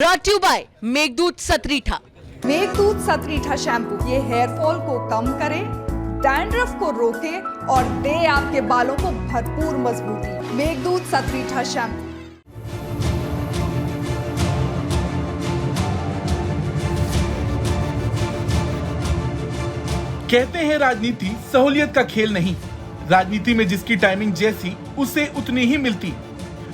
Brought you by Meghdoot Satritha. Meghdoot Satritha shampoo ये hair fall को कम करे, डैंड्रफ को रोके और दे आपके बालों को भरपूर मजबूती। मेघदूत सतरीठा शैम्पू। कहते हैं राजनीति सहूलियत का खेल नहीं। राजनीति में जिसकी टाइमिंग जैसी उसे उतनी ही मिलती।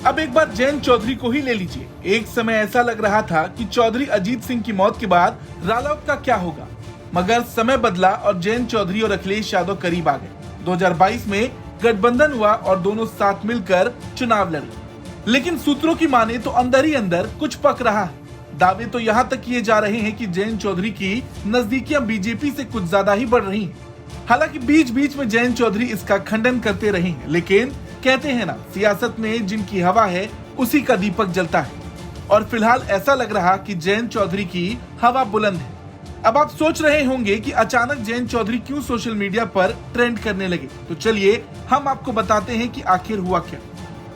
अब एक बार जयंत चौधरी को ही ले लीजिए। एक समय ऐसा लग रहा था कि चौधरी अजीत सिंह की मौत के बाद रालोद का क्या होगा, मगर समय बदला और जयंत चौधरी और अखिलेश यादव करीब आ गए। 2022 में गठबंधन हुआ और दोनों साथ मिलकर चुनाव लड़े। लेकिन सूत्रों की माने तो अंदर ही अंदर कुछ पक रहा है। दावे तो यहाँ तक किए जा रहे हैं कि जयंत चौधरी की नजदीकियां बीजेपी से कुछ ज्यादा ही बढ़ रही हैं। हालांकि बीच बीच में जयंत चौधरी इसका खंडन करते रहे हैं, लेकिन कहते हैं ना, सियासत में जिनकी हवा है उसी का दीपक जलता है। और फिलहाल ऐसा लग रहा कि जयंत चौधरी की हवा बुलंद है। अब आप सोच रहे होंगे कि अचानक जयंत चौधरी क्यों सोशल मीडिया पर ट्रेंड करने लगे, तो चलिए हम आपको बताते हैं कि आखिर हुआ क्या।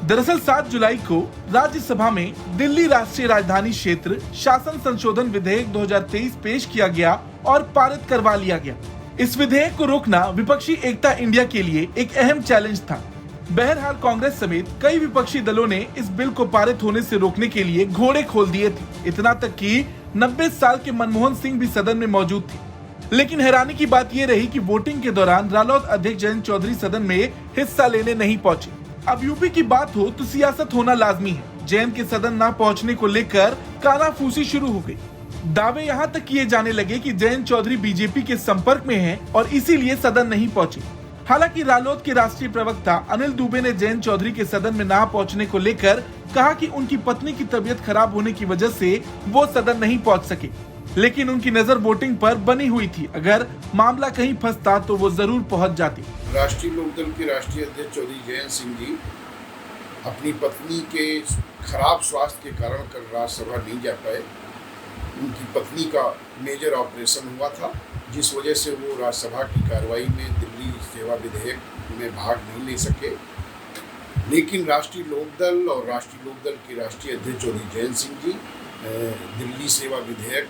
दरअसल 7 जुलाई को राज्यसभा में दिल्ली राष्ट्रीय राजधानी क्षेत्र शासन संशोधन विधेयक 2023 पेश किया गया और पारित करवा लिया गया। इस विधेयक को रोकना विपक्षी एकता इंडिया के लिए एक अहम चैलेंज था। बहरहाल कांग्रेस समेत कई विपक्षी दलों ने इस बिल को पारित होने से रोकने के लिए घोड़े खोल दिए थे। इतना तक कि 90 साल के मनमोहन सिंह भी सदन में मौजूद थे। लेकिन हैरानी की बात यह रही कि वोटिंग के दौरान रालोद अध्यक्ष जयंत चौधरी सदन में हिस्सा लेने नहीं पहुंचे। अब यूपी की बात हो तो सियासत होना लाजमी है। जयंत के सदन न पहुंचने को लेकर कानाफूसी शुरू हो गई। दावे यहां तक किए जाने लगे कि जयंत चौधरी बीजेपी के संपर्क में हैं और इसीलिए सदन नहीं पहुंचे। हालांकि रालोद के राष्ट्रीय प्रवक्ता अनिल दुबे ने जयंत चौधरी के सदन में ना पहुंचने को लेकर कहा कि उनकी पत्नी की तबीयत खराब होने की वजह से वो सदन नहीं पहुंच सके, लेकिन उनकी नजर वोटिंग पर बनी हुई थी। अगर मामला कहीं फंसता तो वो जरूर पहुंच जाती। राष्ट्रीय लोकदल के राष्ट्रीय अध्यक्ष चौधरी जयंत सिंह जी अपनी पत्नी के खराब स्वास्थ्य के कारण कल राज्यसभा नहीं जा पाए। उनकी पत्नी का मेजर ऑपरेशन हुआ था, जिस वजह से वो राज्यसभा की कार्रवाई में दिल्ली सेवा विधेयक में भाग नहीं ले सके। लेकिन राष्ट्रीय लोकदल और राष्ट्रीय लोकदल के राष्ट्रीय अध्यक्ष चौधरी जयंत सिंह जी दिल्ली सेवा विधेयक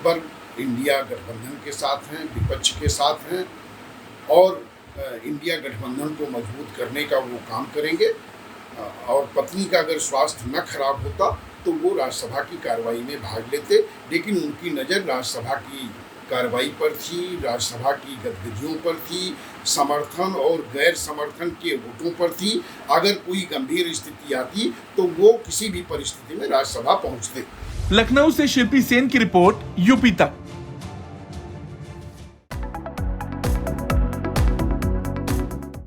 पर इंडिया गठबंधन के साथ हैं, विपक्ष के साथ हैं और इंडिया गठबंधन को मजबूत करने का वो काम करेंगे। और पत्नी का अगर स्वास्थ्य न खराब होता तो वो राज्यसभा की कार्रवाई में भाग लेते, लेकिन उनकी नज़र राज्यसभा की कार्रवाई पर थी, राज्यसभा की गतिविधियों पर थी, समर्थन और गैर समर्थन के वोटों पर थी। अगर कोई गंभीर स्थिति आती तो वो किसी भी परिस्थिति में राज्यसभा पहुंचते। लखनऊ से शिल्पी सेन की रिपोर्ट, यूपी तक।